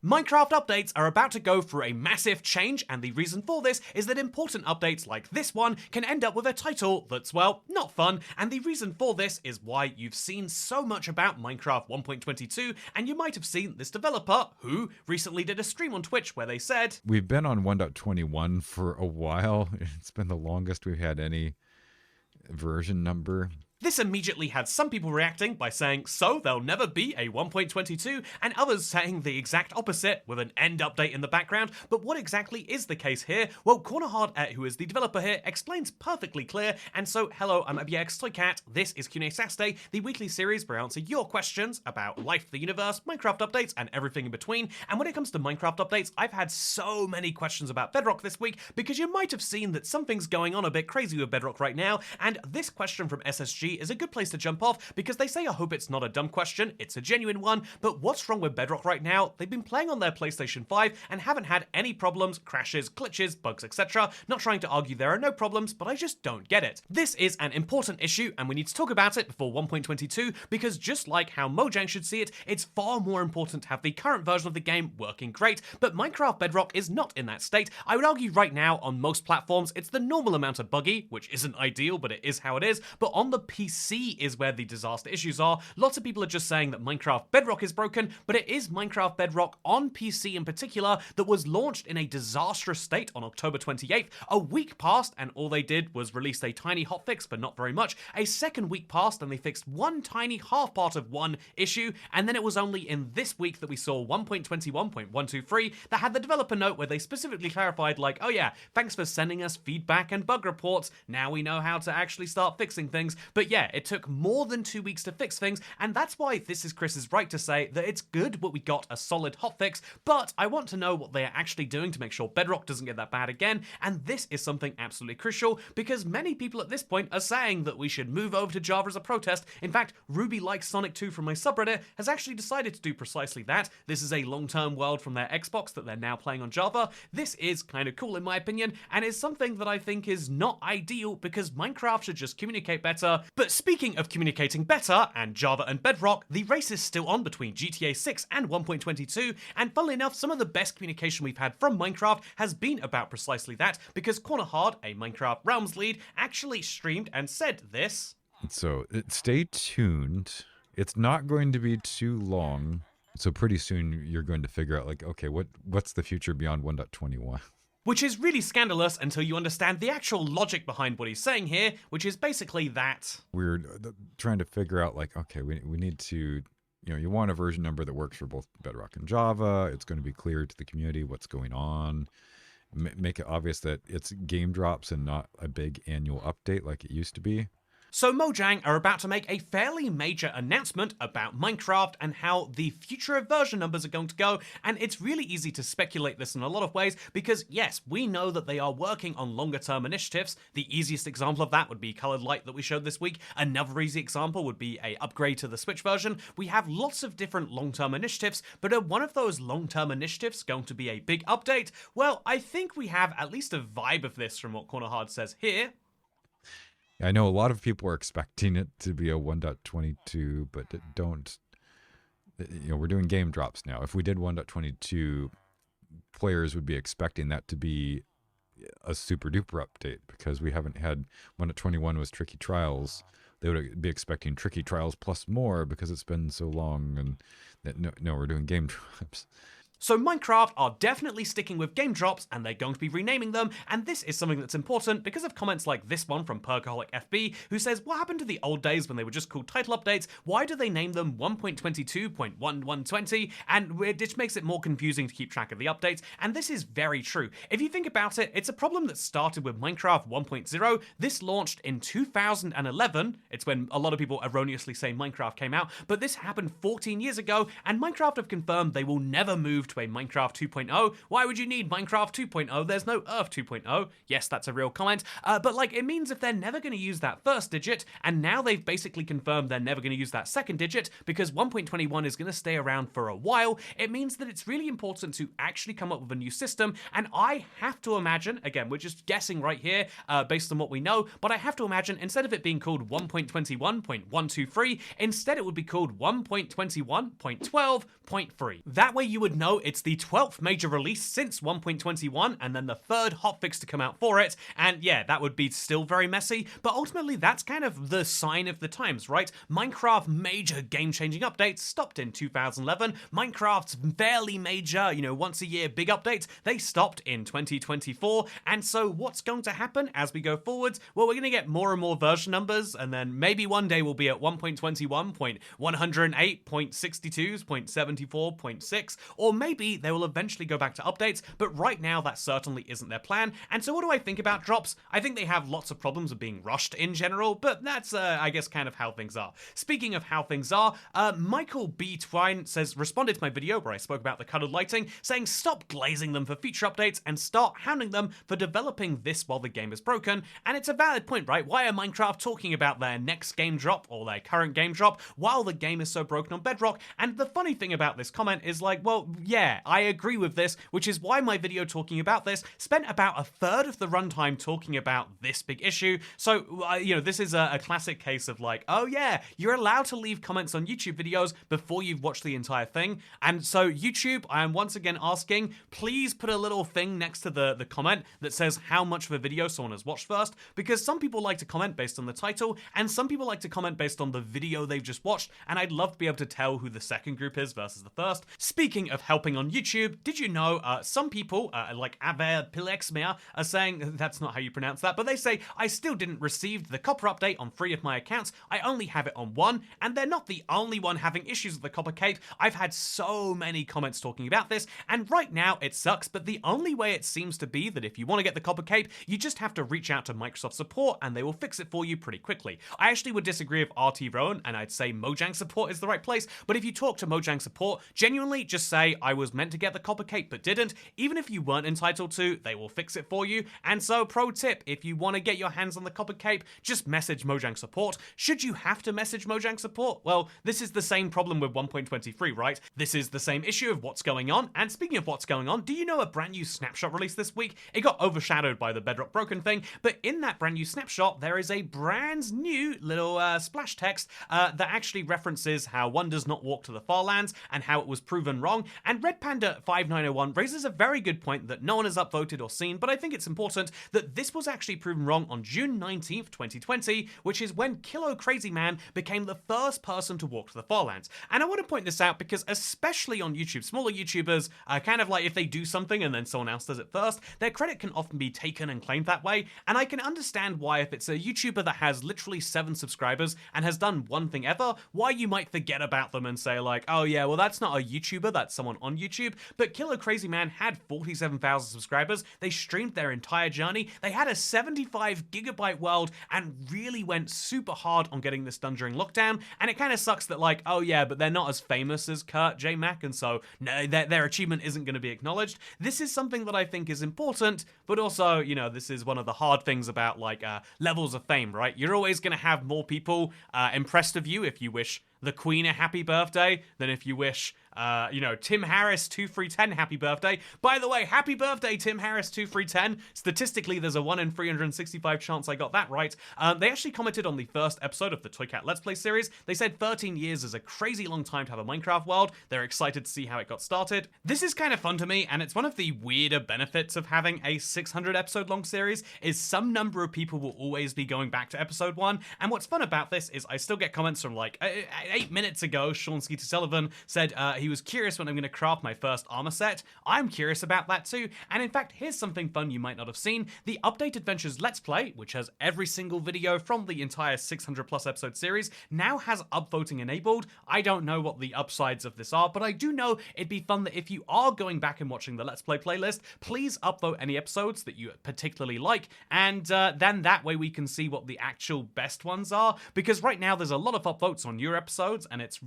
Minecraft updates are about to go through a massive change, and the reason for this is that important updates like this one can end up with a title that's, well, not fun, and the reason for this is why you've seen so much about Minecraft 1.22, and you might have seen this developer who recently did a stream on Twitch where they said, "We've been on 1.21 for a while. It's been the longest we've had any version number." This immediately had some people reacting by saying, so there'll never be a 1.22, and others saying the exact opposite with an end update in the background. But what exactly is the case here? Well, Cornerhard, who is the developer here, explains perfectly clear. And so, hello, I'm ABX Toycat. This is Q&A Saturday, the weekly series where I answer your questions about life, the universe, Minecraft updates, and everything in between. And when it comes to Minecraft updates, I've had so many questions about Bedrock this week because you might have seen that something's going on a bit crazy with Bedrock right now. And this question from SSG is a good place to jump off because they say, I hope it's not a dumb question, it's a genuine one, but what's wrong with Bedrock right now? They've been playing on their PlayStation 5 and haven't had any problems, crashes, glitches, bugs, etc. Not trying to argue there are no problems, but I just don't get it. This is an important issue and we need to talk about it before 1.22 because just like how Mojang should see it, it's far more important to have the current version of the game working great, but Minecraft Bedrock is not in that state. I would argue right now on most platforms it's the normal amount of buggy, which isn't ideal, but it is how it is, but on the PC is where the disaster issues are. Lots of people are just saying that Minecraft Bedrock is broken, but it is Minecraft Bedrock on PC in particular that was launched in a disastrous state on October 28th. A week passed and all they did was release a tiny hotfix, but not very much. A second week passed and they fixed one tiny half part of one issue, and then it was only in this week that we saw 1.21.123 that had the developer note where they specifically clarified like, oh yeah, thanks for sending us feedback and bug reports, now we know how to actually start fixing things. But yeah, it took more than 2 weeks to fix things, and that's why this is Chris's right to say that it's good that we got a solid hotfix, but I want to know what they are actually doing to make sure Bedrock doesn't get that bad again, and this is something absolutely crucial because many people at this point are saying that we should move over to Java as a protest. In fact, Ruby Likes Sonic 2 from my subreddit has actually decided to do precisely that. This is a long-term world from their Xbox that they're now playing on Java. This is kind of cool in my opinion, and is something that I think is not ideal because Minecraft should just communicate better. But speaking of communicating better, and Java and Bedrock, the race is still on between GTA 6 and 1.22, and funnily enough, some of the best communication we've had from Minecraft has been about precisely that, because Cornerhard, a Minecraft Realms lead, actually streamed and said this. So stay tuned. It's not going to be too long. So pretty soon you're going to figure out like, okay, what's the future beyond 1.21? Which is really scandalous until you understand the actual logic behind what he's saying here, which is basically that we're trying to figure out like, okay, we need to, you want a version number that works for both Bedrock and Java. It's going to be clear to the community what's going on. Make it obvious that it's game drops and not a big annual update like it used to be. So Mojang are about to make a fairly major announcement about Minecraft and how the future of version numbers are going to go, and it's really easy to speculate this in a lot of ways because yes, we know that they are working on longer term initiatives. The easiest example of that would be Colored Light that we showed this week. Another easy example would be a upgrade to the Switch version. We have lots of different long-term initiatives, but are one of those long-term initiatives going to be a big update? Well, I think we have at least a vibe of this from what Cornerhard says here. I know a lot of people are expecting it to be a 1.22, but don't, we're doing game drops now. If we did 1.22, players would be expecting that to be a super duper update because we haven't had 1.21 was Tricky Trials. They would be expecting Tricky Trials plus more because it's been so long, and that no, we're doing game drops. So Minecraft are definitely sticking with game drops and they're going to be renaming them, and this is something that's important because of comments like this one from Perkaholic FB who says, what happened to the old days when they were just called title updates? Why do they name them 1.22.1120? And which makes it more confusing to keep track of the updates, and this is very true. If you think about it, it's a problem that started with Minecraft 1.0. This launched in 2011. It's when a lot of people erroneously say Minecraft came out, but this happened 14 years ago, and Minecraft have confirmed they will never move to a Minecraft 2.0. Why would you need Minecraft 2.0? There's no Earth 2.0. Yes, that's a real comment. But like, it means if they're never going to use that first digit, and now they've basically confirmed they're never going to use that second digit because 1.21 is going to stay around for a while, it means that it's really important to actually come up with a new system. And I have to imagine, again, we're just guessing right here based on what we know, but I have to imagine instead of it being called 1.21.123, instead it would be called 1.21.12.3. That way you would know it's the 12th major release since 1.21, and then the 3rd hotfix to come out for it, and yeah, that would be still very messy, but ultimately that's kind of the sign of the times, right? Minecraft major game-changing updates stopped in 2011, Minecraft's fairly major, once a year big updates, they stopped in 2024, and so what's going to happen as we go forwards? Well, we're going to get more and more version numbers, and then maybe one day we'll be at 1.21.108.62.74.6, or maybe they will eventually go back to updates, but right now that certainly isn't their plan. And so what do I think about drops? I think they have lots of problems of being rushed in general, but that's, I guess, kind of how things are. Speaking of how things are, Michael B. Twine responded to my video where I spoke about the colored lighting, saying stop glazing them for future updates and start hounding them for developing this while the game is broken. And it's a valid point, right? Why are Minecraft talking about their next game drop or their current game drop while the game is so broken on Bedrock? And the funny thing about this comment is like, well, yeah, I agree with this, which is why my video talking about this spent about a third of the runtime talking about this big issue. So, this is a classic case of like, oh yeah, you're allowed to leave comments on YouTube videos before you've watched the entire thing. And so YouTube, I am once again asking, please put a little thing next to the comment that says how much of a video someone has watched first, because some people like to comment based on the title, and some people like to comment based on the video they've just watched, and I'd love to be able to tell who the second group is versus the first. Speaking of helping on YouTube, did you know some people, like Aver Pilexmea, are saying, that's not how you pronounce that, but they say, I still didn't receive the copper update on 3 of my accounts, I only have it on 1, and they're not the only one having issues with the copper cape. I've had so many comments talking about this, and right now it sucks, but the only way it seems to be that if you want to get the copper cape, you just have to reach out to Microsoft support and they will fix it for you pretty quickly. I actually would disagree with RT Rowan, and I'd say Mojang support is the right place, but if you talk to Mojang support, genuinely just say, I was meant to get the copper cape but didn't. Even if you weren't entitled to, they will fix it for you. And so, pro tip, if you want to get your hands on the copper cape, just message Mojang support. Should you have to message Mojang support? Well, this is the same problem with 1.23, right? This is the same issue of what's going on, and speaking of what's going on, do you know a brand new snapshot released this week? It got overshadowed by the Bedrock broken thing, but in that brand new snapshot, there is a brand new little splash text that actually references how one does not walk to the far lands and how it was proven wrong. And Red Panda 5901 raises a very good point that no one has upvoted or seen, but I think it's important that this was actually proven wrong on June 19th, 2020, which is when Kilo Crazy Man became the first person to walk to the far lands. And I want to point this out because especially on YouTube, smaller YouTubers, kind of like if they do something and then someone else does it first, their credit can often be taken and claimed that way. And I can understand why if it's a YouTuber that has literally 7 subscribers and has done one thing ever, why you might forget about them and say like, oh yeah, well that's not a YouTuber, that's someone on YouTube. But Kilo Crazy Man had 47,000 subscribers, they streamed their entire journey, they had a 75 gigabyte world and really went super hard on getting this done during lockdown. And it kind of sucks that like, oh yeah, but they're not as famous as Kurt J. Mac, and so no, their achievement isn't going to be acknowledged. This is something that I think is important, but also, this is one of the hard things about like levels of fame, right? You're always going to have more people impressed of you if you wish the Queen a happy birthday than if you wish Tim Harris 2310 happy birthday. By the way, happy birthday Tim Harris 2310. Statistically, there's a 1 in 365 chance I got that right. They actually commented on the first episode of the Toy Cat Let's Play series. They said 13 years is a crazy long time to have a Minecraft world. They're excited to see how it got started. This is kind of fun to me, and it's one of the weirder benefits of having a 600 episode long series is some number of people will always be going back to episode 1. And what's fun about this is I still get comments from like 8 minutes ago, Sean Skeeter Sullivan said he was curious when I'm going to craft my first armor set. I'm curious about that too. And in fact, here's something fun you might not have seen. The Update Adventures Let's Play, which has every single video from the entire 600 plus episode series, now has upvoting enabled. I don't know what the upsides of this are, but I do know it'd be fun that if you are going back and watching the Let's Play playlist, please upvote any episodes that you particularly like, and then that way we can see what the actual best ones are, because right now there's a lot of upvotes on your episodes, and it's,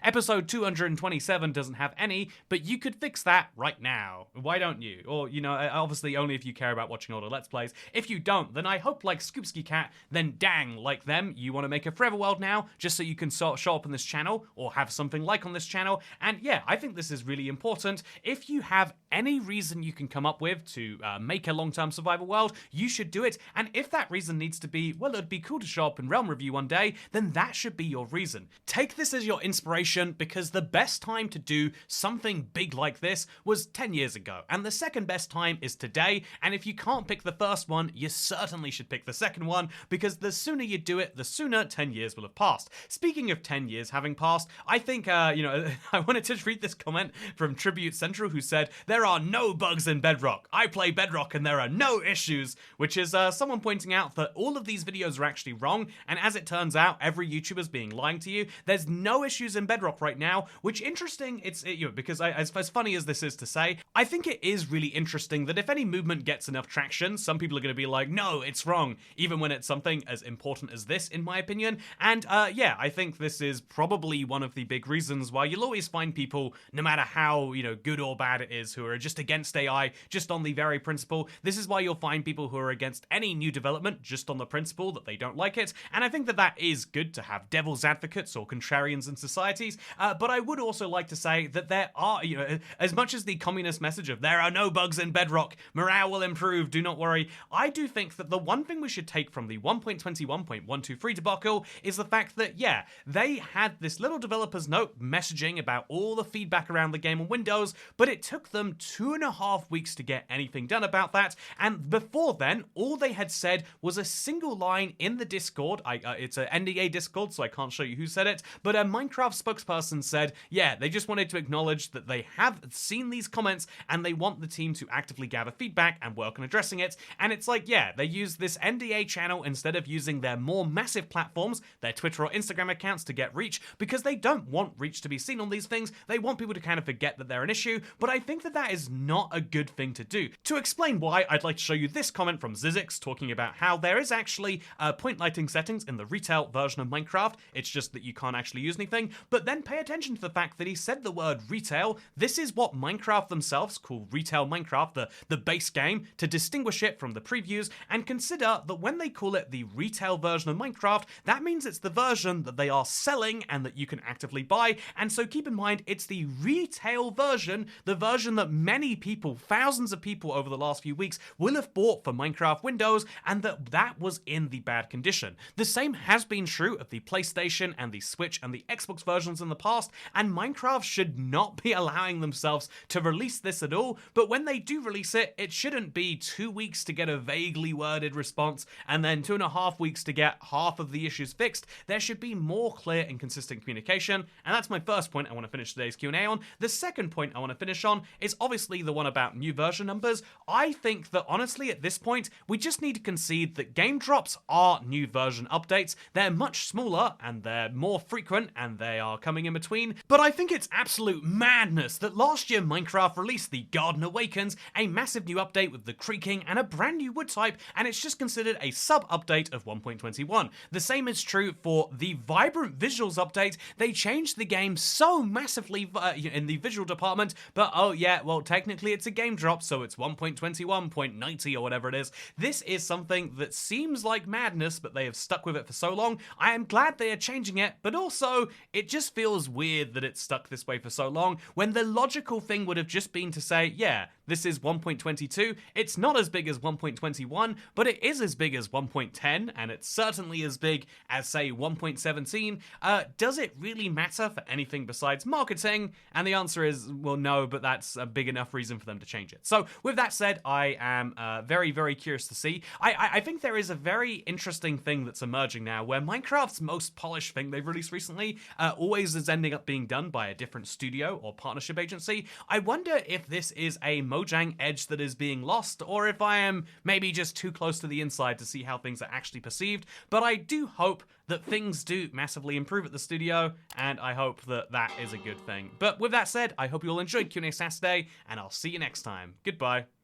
episode 227 doesn't have any, but you could fix that right now. Why don't you? Or, obviously only if you care about watching all the Let's Plays. If you don't, then I hope, like Scoopsky Cat, then dang, like them, you want to make a forever world now, just so you can show up on this channel, or have something like on this channel. And yeah, I think this is really important. If you have any reason you can come up with to make a long-term survival world, you should do it. And if that reason needs to be, well, it'd be cool to show up in Realm Review one day, then that should be your reason. Take this as your inspiration, because the best time to do something big like this was 10 years ago, and the second best time is today, and if you can't pick the first one, you certainly should pick the second one, because the sooner you do it, the sooner 10 years will have passed. Speaking of 10 years having passed, I think, I wanted to read this comment from Tribute Central, who said, "There are no bugs in Bedrock. I play Bedrock and there are no issues," which is someone pointing out that all of these videos are actually wrong, and as it turns out, every YouTuber's being lying to you. There's no issues in Bedrock right now, which interesting, because as funny as this is to say, I think it is really interesting that if any movement gets enough traction, some people are going to be like, no, it's wrong, even when it's something as important as this, in my opinion. And yeah, I think this is probably one of the big reasons why you'll always find people, no matter how, good or bad it is, who are just against AI, just on the very principle. This is why you'll find people who are against any new development just on the principle that they don't like it. And I think that that is good to have devil's advocates or contrarians in societies. But I would also like to say that there are, as much as the communist message of there are no bugs in Bedrock, morale will improve, do not worry, I do think that the one thing we should take from the 1.21.123 debacle is the fact that, yeah, they had this little developer's note messaging about all the feedback around the game on Windows, but it took them 2.5 weeks to get anything done about that, and before then, all they had said was a single line in the Discord. It's an NDA Discord, so I can't show you who said it, but a Minecraft spokesperson said, yeah, they just wanted to acknowledge that they have seen these comments and they want the team to actively gather feedback and work on addressing it. And it's like, yeah, they use this NDA channel instead of using their more massive platforms, their Twitter or Instagram accounts, to get reach, because they don't want reach to be seen on these things. They want people to kind of forget that they're an issue, but I think that that is not a good thing to do. To explain why, I'd like to show you this comment from Zizix talking about how there is actually point lighting settings in the retail version of Minecraft. It's just that you can't actually use anything, but then pay attention to the fact that he said the word retail. This is what Minecraft themselves call retail Minecraft, the base game, to distinguish it from the previews, and consider that when they call it the retail version of Minecraft, that means it's the version that they are selling and that you can actively buy. And so keep in mind, it's the retail version, the version that many people, thousands of people over the last few weeks will have bought for Minecraft Windows, and that was in the bad condition. The same has been true of the PlayStation and the Switch and the Xbox versions in the past, and Minecraft should not be allowing themselves to release this at all, but when they do release it, it shouldn't be 2 weeks to get a vaguely worded response and then 2.5 weeks to get half of the issues fixed. There should be more clear and consistent communication, and that's my first point I want to finish today's Q&A on. The second point I want to finish on is obviously the one about new version numbers. I think that honestly at this point, we just need to concede that game drops are new version updates. They're much smaller and they're more frequent and they are coming in between, but I think it's absolute madness that last year Minecraft released the Garden Awakens, a massive new update with the creaking and a brand new wood type, and it's just considered a sub-update of 1.21. The same is true for the Vibrant Visuals update. They changed the game so massively in the visual department, but oh yeah, well technically it's a game drop, so it's 1.21.90 or whatever it is. This is something that seems like madness, but they have stuck with it for so long. I am glad they are changing it, but also it just feels weird that it's stuck this way for so long, when the logical thing would have just been to say, yeah, this is 1.22, it's not as big as 1.21, but it is as big as 1.10, and it's certainly as big as, say, 1.17. Does it really matter for anything besides marketing? And the answer is, well, no, but that's a big enough reason for them to change it. So with that said, I am very, very curious to see. I think there is a very interesting thing that's emerging now, where Minecraft's most polished thing they've released recently always is ending up being done by a different studio or partnership agency. I wonder if this is a Mojang edge that is being lost, or if I am maybe just too close to the inside to see how things are actually perceived, but I do hope that things do massively improve at the studio, and I hope that that is a good thing. But with that said, I hope you all enjoyed Q&A Saturday, and I'll see you next time. Goodbye.